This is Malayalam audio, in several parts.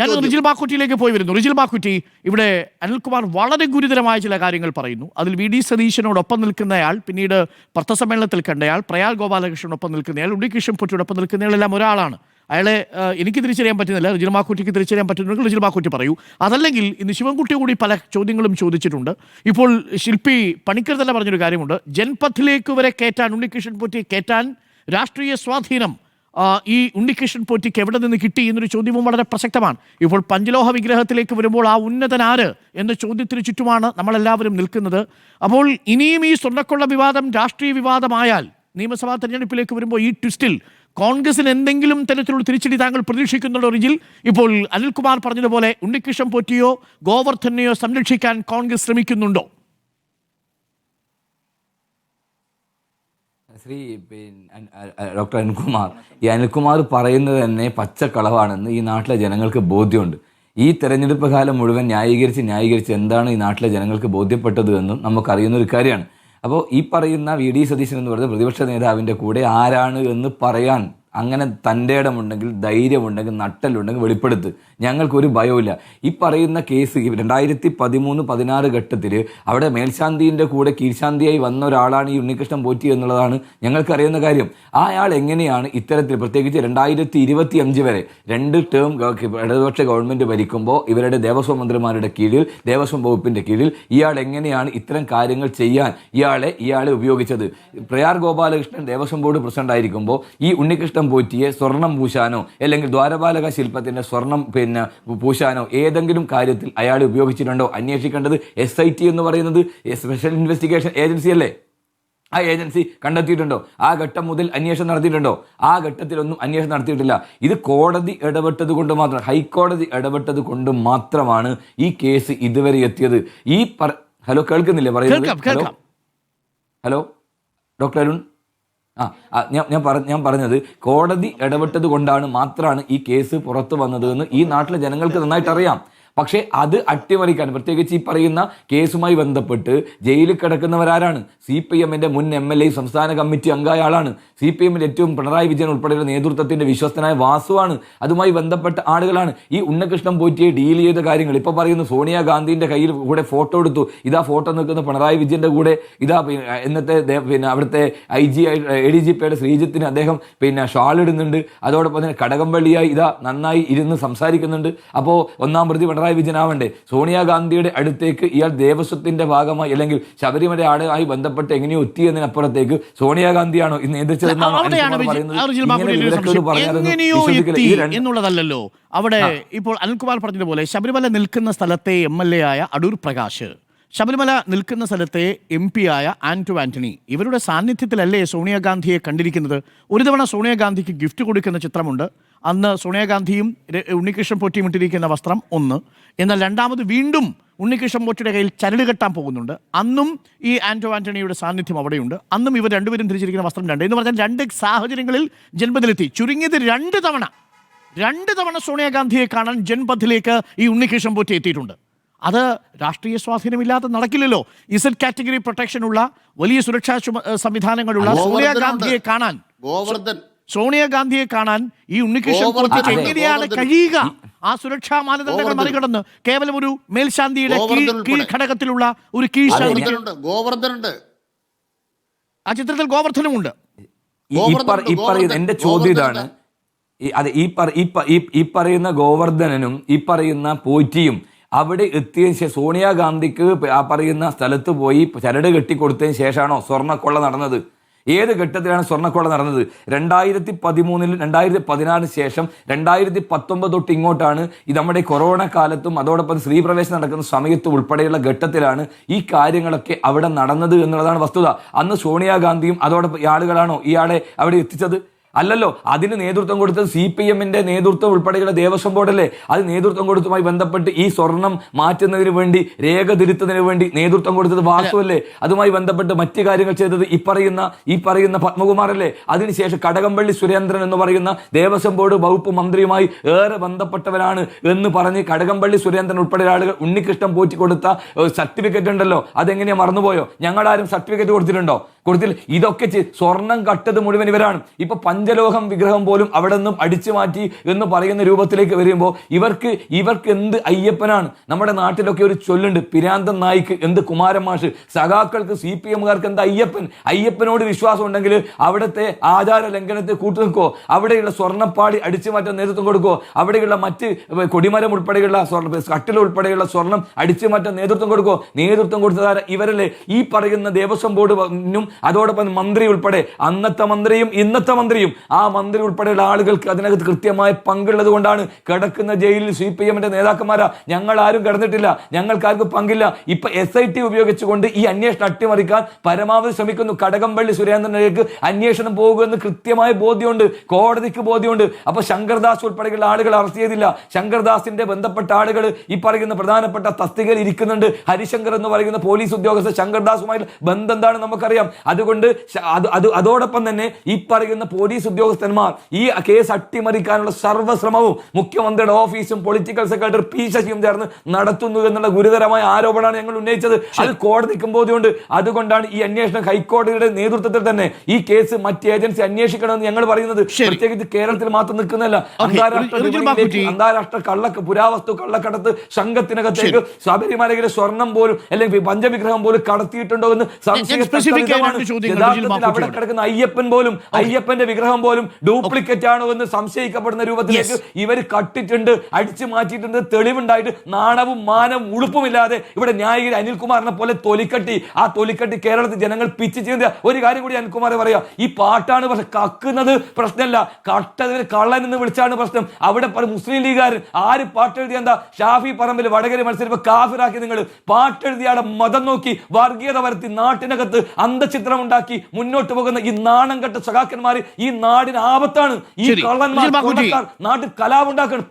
ഞാൻ റിജിൽ ബാക്കുറ്റിയിലേക്ക് പോയി വരുന്നു. റിജിൽ ബാക്കുറ്റി, ഇവിടെ അനിൽകുമാർ വളരെ ഗുരുതരമായ ചില കാര്യങ്ങൾ പറയുന്നു. അതിൽ വി ഡി സതീശനോടൊപ്പം നിൽക്കുന്നയാൾ, പിന്നീട് പത്രസമ്മേളനത്തിൽ കണ്ടയാൾ, പ്രയാൽ ഗോപാലകൃഷ്ണനൊപ്പം നിൽക്കുന്നയാൾ, ഉണ്ണികൃഷ്ണൻ പൊറ്റിയോടൊപ്പം നിൽക്കുന്നയാളെല്ലാം ഒരാളാണ്. അയാളെ എനിക്ക് തിരിച്ചറിയാൻ പറ്റുന്നില്ല. റിജിൽ ബാക്കുറ്റിക്ക് തിരിച്ചറിയാൻ പറ്റുന്നെങ്കിൽ റിജിൽ ബാക്കുറ്റി പറയൂ. അതല്ലെങ്കിൽ ഇന്ന് ശിവൻകുട്ടി കൂടി പല ചോദ്യങ്ങളും ചോദിച്ചിട്ടുണ്ട്. ഇപ്പോൾ ശില്പി പണിക്കർ തന്നെ പറഞ്ഞൊരു കാര്യമുണ്ട്, ജൻപഥിലേക്ക് വരെ കയറ്റാൻ, ഉണ്ണികൃഷ്ണൻ പൊറ്റിയെ കയറ്റാൻ രാഷ്ട്രീയ സ്വാധീനം ഈ ഉണ്ണികൃഷ്ണൻ പൊറ്റിക്ക് എവിടെ നിന്ന് കിട്ടി എന്നൊരു ചോദ്യവും വളരെ പ്രസക്തമാണ്. ഇപ്പോൾ പഞ്ചലോഹ വിഗ്രഹത്തിലേക്ക് വരുമ്പോൾ ആ ഉന്നതൻ ആര് എന്ന ചോദ്യത്തിന് ചുറ്റുമാണ് നമ്മളെല്ലാവരും നിൽക്കുന്നത്. അപ്പോൾ ഇനിയും ഈ സ്വർണ്ണക്കൊള്ള വിവാദം രാഷ്ട്രീയ വിവാദമായാൽ നിയമസഭാ തെരഞ്ഞെടുപ്പിലേക്ക് വരുമ്പോൾ ഈ ട്വിസ്റ്റിൽ കോൺഗ്രസിന് എന്തെങ്കിലും തരത്തിലുള്ള തിരിച്ചടി താങ്കൾ പ്രതീക്ഷിക്കുന്നുണ്ടോ റിജിൽ? ഇപ്പോൾ അനിൽകുമാർ പറഞ്ഞതുപോലെ ഉണ്ണികൃഷ്ണൻ പൊറ്റിയോ ഗോവർദ്ധനെയോ സംരക്ഷിക്കാൻ കോൺഗ്രസ് ശ്രമിക്കുന്നുണ്ടോ? ശ്രീ ഡോക്ടർ അനിൽകുമാർ, ഈ അനിൽകുമാർ പറയുന്നത് തന്നെ പച്ചക്കളവാണെന്ന് ഈ നാട്ടിലെ ജനങ്ങൾക്ക് ബോധ്യമുണ്ട്. ഈ തെരഞ്ഞെടുപ്പ് കാലം മുഴുവൻ ന്യായീകരിച്ച് എന്താണ് ഈ നാട്ടിലെ ജനങ്ങൾക്ക് ബോധ്യപ്പെട്ടത് എന്നും നമുക്കറിയുന്ന ഒരു കാര്യമാണ്. അപ്പോൾ ഈ പറയുന്ന വി ഡി സതീശൻ എന്ന് പറയുന്ന പ്രതിപക്ഷ നേതാവിൻ്റെ കൂടെ ആരാണ് എന്ന് പറയാൻ അങ്ങനെ തൻ്റെ ഇടമുണ്ടെങ്കിൽ, ധൈര്യമുണ്ടെങ്കിൽ, നട്ടലുണ്ടെങ്കിൽ വെളിപ്പെടുത്ത്. ഞങ്ങൾക്കൊരു ഭയവുമില്ല. ഈ പറയുന്ന കേസ് 2013-16 ഘട്ടത്തിൽ അവിടെ മേൽശാന്തിൻ്റെ കൂടെ കീഴ്ശാന്തിയായി വന്ന ഒരാളാണ് ഈ ഉണ്ണികൃഷ്ണൻ പോറ്റി എന്നുള്ളതാണ് ഞങ്ങൾക്കറിയുന്ന കാര്യം. അയാൾ എങ്ങനെയാണ് ഇത്തരത്തിൽ, പ്രത്യേകിച്ച് 2025 വരെ 2 ടേം ഇടതുപക്ഷ ഗവൺമെൻറ് ഭരിക്കുമ്പോൾ ഇവരുടെ ദേവസ്വം മന്ത്രിമാരുടെ കീഴിൽ, ദേവസ്വം വകുപ്പിൻ്റെ കീഴിൽ ഇയാൾ എങ്ങനെയാണ് ഇത്തരം കാര്യങ്ങൾ ചെയ്യാൻ ഇയാളെ ഉപയോഗിച്ചത്? പ്രയാർ ഗോപാലകൃഷ്ണൻ ദേവസ്വം ബോർഡ് പ്രസിഡന്റ് ആയിരിക്കുമ്പോൾ ഈ ഉണ്ണികൃഷ്ണൻ പോറ്റിയെ സ്വർണം പൂശാനോ അല്ലെങ്കിൽ ദ്വാരപാലക ശില്പത്തിന്റെ സ്വർണം പൂശാനോ ഏതെങ്കിലും കാര്യത്തിൽ അയാൾ ഉപയോഗിച്ചിട്ടുണ്ടോ? അന്വേഷിക്കേണ്ടത് SIT എന്ന് പറയുന്നത് സ്പെഷ്യൽ ഇൻവെസ്റ്റിഗേഷൻ ഏജൻസി അല്ലേ? ആ ഏജൻസി കണ്ടെത്തിയിട്ടുണ്ടോ? ആ ഘട്ടം മുതൽ അന്വേഷണം നടത്തിയിട്ടുണ്ടോ? ആ ഘട്ടത്തിലൊന്നും അന്വേഷണം നടത്തിയിട്ടില്ല. ഇത് കോടതി ഇടപെട്ടത് കൊണ്ട് മാത്രം, ഹൈക്കോടതി ഇടപെട്ടത് കൊണ്ട് മാത്രമാണ് ഈ കേസ് ഇതുവരെ എത്തിയത്. ഹലോ, കേൾക്കുന്നില്ലേ പറയുന്നത്? ഹലോ ഡോക്ടർ അരുൺ, ഞാൻ പറഞ്ഞത് കോടതി ഇടപെട്ടത് കൊണ്ടാണ് മാത്രമാണ് ഈ കേസ് പുറത്തു വന്നത് എന്ന് ഈ നാട്ടിലെ ജനങ്ങൾക്ക് നന്നായിട്ട് അറിയാം. പക്ഷേ അത് അട്ടിമറിക്കാൻ, പ്രത്യേകിച്ച് ഈ പറയുന്ന കേസുമായി ബന്ധപ്പെട്ട് ജയിലിൽ കിടക്കുന്നവരാരാണ്? CPM-ന്റെ മുൻ MLA, സംസ്ഥാന കമ്മിറ്റി അംഗമായ ആളാണ്. CPM-ന്റെ ഏറ്റവും പിണറായി വിജയൻ ഉൾപ്പെടെയുള്ള നേതൃത്വത്തിന്റെ വിശ്വസ്തനായ വാസുവാണ്. അതുമായി ബന്ധപ്പെട്ട ആളുകളാണ്. ഈ ഉണ്ണികൃഷ്ണൻ പോറ്റിയെ ഡീൽ ചെയ്ത കാര്യങ്ങൾ ഇപ്പോൾ പറയുന്നു. സോണിയാഗാന്ധിന്റെ കയ്യിൽ കൂടെ ഫോട്ടോ എടുത്തു. ഇതാ ഫോട്ടോ നിൽക്കുന്ന പിണറായി വിജയന്റെ കൂടെ. ഇതാ ഇന്നത്തെ അവിടുത്തെ ADGP-യുടെ ശ്രീജിത്തിന് അദ്ദേഹം ഷാൾ ഇടുന്നുണ്ട്. അതോടൊപ്പം തന്നെ കടകംപള്ളിയായി ഇതാ നന്നായി ഇരുന്ന് സംസാരിക്കുന്നുണ്ട്. അപ്പോൾ ഒന്നാം പ്രതി പിണറായി വിജയനാവണ്ടേ? സോണിയാഗാന്ധിയുടെ അടുത്തേക്ക് ഇയാൾ ദേവസ്വത്തിന്റെ ഭാഗമായി അല്ലെങ്കിൽ ശബരിമല ആളുമായി ബന്ധപ്പെട്ട് എങ്ങനെയോ എത്തിയതിനപ്പുറത്തേക്ക് സോണിയാഗാന്ധിയാണോ ഇന്ന് എന്നുള്ളതല്ലോ അവിടെ. ഇപ്പോൾ അനിൽകുമാർ പറഞ്ഞതുപോലെ ശബരിമല നിൽക്കുന്ന സ്ഥലത്തെ MLA ആയ അടൂർ പ്രകാശ്, ശബരിമല നിൽക്കുന്ന സ്ഥലത്തെ MP ആയ ആന്റണി, ഇവരുടെ സാന്നിധ്യത്തിലല്ലേ സോണിയാഗാന്ധിയെ കണ്ടിരിക്കുന്നത്? ഒരു തവണ സോണിയാഗാന്ധിക്ക് ഗിഫ്റ്റ് കൊടുക്കുന്ന ചിത്രമുണ്ട്. അന്ന് സോണിയാഗാന്ധിയും ഉണ്ണികൃഷ്ണൻ പൊറ്റിയും ഇട്ടിരിക്കുന്ന വസ്ത്രം ഒന്ന്. എന്നാൽ രണ്ടാമത് വീണ്ടും ഉണ്ണികൃഷ്ണൻ പൊറ്റിയുടെ കയ്യിൽ ചരട് കെട്ടാൻ പോകുന്നുണ്ട്. അന്നും ഈ ആന്റണിയുടെ സാന്നിധ്യം അവിടെയുണ്ട്. അന്നും ഇവർ രണ്ടുപേരും ധരിച്ചിരിക്കുന്ന വസ്ത്രം രണ്ട് എന്ന് പറഞ്ഞാൽ 2 സാഹചര്യങ്ങളിൽ ജൻപഥിലെത്തി. ചുരുങ്ങിയത് 2 തവണ സോണിയാഗാന്ധിയെ കാണാൻ ജൻപഥിലേക്ക് ഈ ഉണ്ണികൃഷ്ണൻ പൊറ്റി എത്തിയിട്ടുണ്ട്. അത് രാഷ്ട്രീയ സ്വാധീനമില്ലാതെ നടക്കില്ലല്ലോ. Z കാറ്റഗറി പ്രൊട്ടക്ഷനുള്ള വലിയ സുരക്ഷാ സംവിധാനങ്ങളുള്ള സോണിയാഗാന്ധിയെ കാണാൻ ഈ ഉണ്ണികൃഷ്ണൻ പൊറ്റിക്ക് എങ്ങനെയാണ് കഴിയുക? ആ സുരക്ഷാ മാനദണ്ഡങ്ങൾ മറികടന്ന് കേവലം ഒരു മേൽശാന്തിയുടെ കീഴ്ഘടകത്തിലുള്ള ഒരു കീഴ്ശാന്തിയുണ്ട്. ആ ചിത്രത്തിൽ ഗോവർദ്ധനുമുണ്ട്. എന്റെ ചോദ്യം ഇതാണ്, ഈ പറയുന്ന ഗോവർദ്ധനും ഈ പറയുന്ന പോറ്റിയും അവിടെ എത്തിയതിന് ശേഷം സോണിയാഗാന്ധിക്ക് ആ പറയുന്ന സ്ഥലത്ത് പോയി ചരട് കെട്ടിക്കൊടുത്തതിന് ശേഷമാണോ സ്വർണ്ണക്കൊള്ള നടന്നത്? ഏത് ഘട്ടത്തിലാണ് സ്വർണ്ണക്കൊള്ള നടന്നത്? 2013-ൽ 2016 ശേഷം 2019 തൊട്ട് ഇങ്ങോട്ടാണ് ഈ നമ്മുടെ കൊറോണ കാലത്തും അതോടൊപ്പം സ്ത്രീപ്രവേശനം നടക്കുന്ന സമയത്തും ഉൾപ്പെടെയുള്ള ഘട്ടത്തിലാണ് ഈ കാര്യങ്ങളൊക്കെ അവിടെ നടന്നത് എന്നുള്ളതാണ് വസ്തുത. അന്ന് സോണിയാഗാന്ധിയും അതോടൊപ്പം ആളുകളാണോ ഇയാളെ അവിടെ എത്തിച്ചത്? അല്ലല്ലോ. അതിന് നേതൃത്വം കൊടുത്തത് CPM-ന്റെ നേതൃത്വം ഉൾപ്പെടെയുള്ള ദേവസ്വം ബോർഡല്ലേ. അത് നേതൃത്വം കൊടുത്തതുമായി ബന്ധപ്പെട്ട് ഈ സ്വർണം മാറ്റുന്നതിന് വേണ്ടി, രേഖ തിരുത്തുന്നതിന് വേണ്ടി നേതൃത്വം കൊടുത്തത് വാസുവല്ലേ. അതുമായി ബന്ധപ്പെട്ട് മറ്റു കാര്യങ്ങൾ ചെയ്തത് ഈ പറയുന്ന പത്മകുമാറല്ലേ. അതിനുശേഷം കടകംപള്ളി സുരേന്ദ്രൻ എന്ന് പറയുന്ന ദേവസ്വം ബോർഡ് വകുപ്പ് മന്ത്രിയുമായി ഏറെ ബന്ധപ്പെട്ടവരാണ് എന്ന് പറഞ്ഞ് കടകംപള്ളി സുരേന്ദ്രൻ ഉൾപ്പെടെ ആളുകൾ ഉണ്ണികൃഷ്ണൻ പോറ്റി കൊടുത്ത സർട്ടിഫിക്കറ്റ് ഉണ്ടല്ലോ, അതെങ്ങനെയാ മറന്നുപോയോ? ഞങ്ങളാരും സർട്ടിഫിക്കറ്റ് കൊടുത്തിട്ടുണ്ടോ? കൊടുത്തില്ല. ഇതൊക്കെ സ്വർണം കട്ടത് മുഴുവൻ ഇവരാണ്. ഇപ്പൊ പഞ്ചലോഹം വിഗ്രഹം പോലും അവിടെ നിന്നും അടിച്ചു മാറ്റി എന്ന് പറയുന്ന രൂപത്തിലേക്ക് വരുമ്പോൾ ഇവർക്ക് എന്ത് അയ്യപ്പനാണ്? നമ്മുടെ നാട്ടിലൊക്കെ ഒരു ചൊല്ലുണ്ട്, പിരാന്തൻ നായിക്ക് എന്ത് കുമാരൻ മാഷ്. സഖാക്കൾക്ക് CPM-കാർക്ക് എന്ത് അയ്യപ്പൻ. അയ്യപ്പനോട് വിശ്വാസം ഉണ്ടെങ്കിൽ അവിടുത്തെ ആചാര ലംഘനത്തെ കൂട്ടുനിൽക്കോ, അവിടെയുള്ള സ്വർണ്ണപ്പാടി അടിച്ചു മാറ്റാൻ നേതൃത്വം കൊടുക്കോ, അവിടെയുള്ള മറ്റ് കൊടിമരം ഉൾപ്പെടെയുള്ള കട്ടിൽ ഉൾപ്പെടെയുള്ള സ്വർണം അടിച്ചു മാറ്റാൻ നേതൃത്വം കൊടുക്കോ? നേതൃത്വം കൊടുത്തതാര? ഇവരല്ലേ. ഈ പറയുന്ന ദേവസ്വം ബോർഡും അതോടൊപ്പം മന്ത്രി ഉൾപ്പെടെ, അന്നത്തെ മന്ത്രിയും ഇന്നത്തെ മന്ത്രിയും, ആ മന്ത്രി ഉൾപ്പെടെയുള്ള ആളുകൾക്ക് അതിനകത്ത് കൃത്യമായ പങ്കുള്ളത് കൊണ്ടാണ് കിടക്കുന്ന ജയിലിൽ CPM-ന്റെ നേതാക്കന്മാരാ. ഞങ്ങൾ ആരും കിടന്നിട്ടില്ല, ഞങ്ങൾക്കാർക്കും പങ്കില്ല. ഇപ്പൊ SIT ഉപയോഗിച്ചുകൊണ്ട് ഈ അന്വേഷണം അട്ടിമറിക്കാൻ പരമാവധി ശ്രമിക്കുന്നു. കടകംപള്ളി സുരേന്ദ്രനിലേക്ക് അന്വേഷണം പോകുമെന്ന് കൃത്യമായ ബോധ്യമുണ്ട്, കോടതിക്ക് ബോധ്യമുണ്ട്. അപ്പൊ ശങ്കർദാസ് ഉൾപ്പെടെയുള്ള ആളുകൾ അറസ്റ്റ് ചെയ്തില്ല. ശങ്കർദാസിന്റെ ബന്ധപ്പെട്ട ആളുകൾ ഈ പറയുന്ന പ്രധാനപ്പെട്ട തസ്തികയിൽ ഇരിക്കുന്നുണ്ട്. ഹരിശങ്കർ എന്ന് പറയുന്ന പോലീസ് ഉദ്യോഗസ്ഥർ ശങ്കർദാസുമായി ബന്ധം എന്താണെന്ന് നമുക്കറിയാം. അതുകൊണ്ട് അതോടൊപ്പം തന്നെ ഈ പറയുന്ന പോലീസ് ഉദ്യോഗസ്ഥന്മാർ ഈ കേസ് അട്ടിമറിക്കാനുള്ള സർവ്വശ്രമവും മുഖ്യമന്ത്രിയുടെ ഓഫീസും പൊളിറ്റിക്കൽ സെക്രട്ടറി P ശശിയും ചേർന്ന് നടത്തുന്നു എന്നുള്ള ഗുരുതരമായ ആരോപണമാണ് ഞങ്ങൾ ഉന്നയിച്ചത്. അത് കോടതിക്കും ബോധ്യമുണ്ട്. അതുകൊണ്ടാണ് ഈ അന്വേഷണം ഹൈക്കോടതിയുടെ നേതൃത്വത്തിൽ തന്നെ ഈ കേസ് മറ്റ് ഏജൻസി അന്വേഷിക്കണമെന്ന് ഞങ്ങൾ പറയുന്നത്. പ്രത്യേകിച്ച് കേരളത്തിൽ മാത്രം നിൽക്കുന്നതല്ല, അന്താരാഷ്ട്ര പുരാവസ്തു കള്ളക്കടത്ത് സംഘത്തിനകത്തേക്ക് ശബരിമലയിലെ സ്വർണം പോലും അല്ലെങ്കിൽ പഞ്ചവിഗ്രഹം പോലും കടത്തിയിട്ടുണ്ടോ എന്ന് യഥാർത്ഥത്തിൽ അവിടെ കിടക്കുന്ന അയ്യപ്പൻ പോലും, അയ്യപ്പന്റെ വിഗ്രഹം പോലും ഡ്യൂപ്ലിക്കേറ്റ് ആണോ എന്ന് സംശയിക്കപ്പെടുന്ന രൂപത്തിലേക്ക് ഇവർ കട്ടിട്ടുണ്ട്, അടിച്ചു മാറ്റിയിട്ടുണ്ട്. തെളിവുണ്ടായിട്ട് നാണവും മാനവും ഉളുപ്പുമില്ലാതെ ഇവിടെ ന്യായീകരി അനിൽകുമാറിനെ പോലെ തൊലിക്കട്ടി, ആ തൊലിക്കട്ടി കേരളത്തിൽ ജനങ്ങൾ പിച്ച് ചെയ്യുന്ന ഒരു കാര്യം കൂടി അനിൽകുമാർ പറയാ. ഈ പാട്ടാണ് പക്ഷെ കക്കുന്നത് പ്രശ്നമല്ല, കട്ടതിന് കള്ളൻ എന്ന് വിളിച്ചാണ് പ്രശ്നം. അവിടെ മുസ്ലിം ലീഗുകാരൻ ആര് പാട്ടെഴുതിയ എന്താ? ഷാഫി പറമ്പിൽ വടകര മത്സരം കാഫിറാക്കി. നിങ്ങൾ പാട്ടെഴുതിയാടെ മതം നോക്കി വർഗീയത വരുത്തി നാട്ടിനകത്ത് അന്തചിത്രം ഉണ്ടാക്കി മുന്നോട്ട് പോകുന്ന ഈ നാണം കെട്ട സഖാക്കന്മാർ ഈ നാടിന് ആപത്താണ്. ഈ കള്ളന്മാർ നാട്ടിൽ കലാപുണ്ടാക്കണം.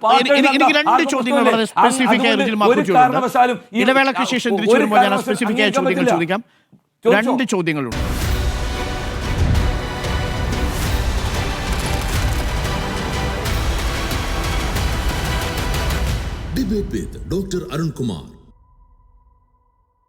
ഒരു കാരണവശാലും ഇടവേളയ്ക്ക് ശേഷം തിരിച്ചു വരുമ്പോൾ ഞാൻ സ്പെസിഫിക് ആയ ചോദ്യങ്ങൾ ചോദിക്കാം. രണ്ട് ചോദ്യങ്ങളുണ്ട്. Debate with Dr. Arun Kumar.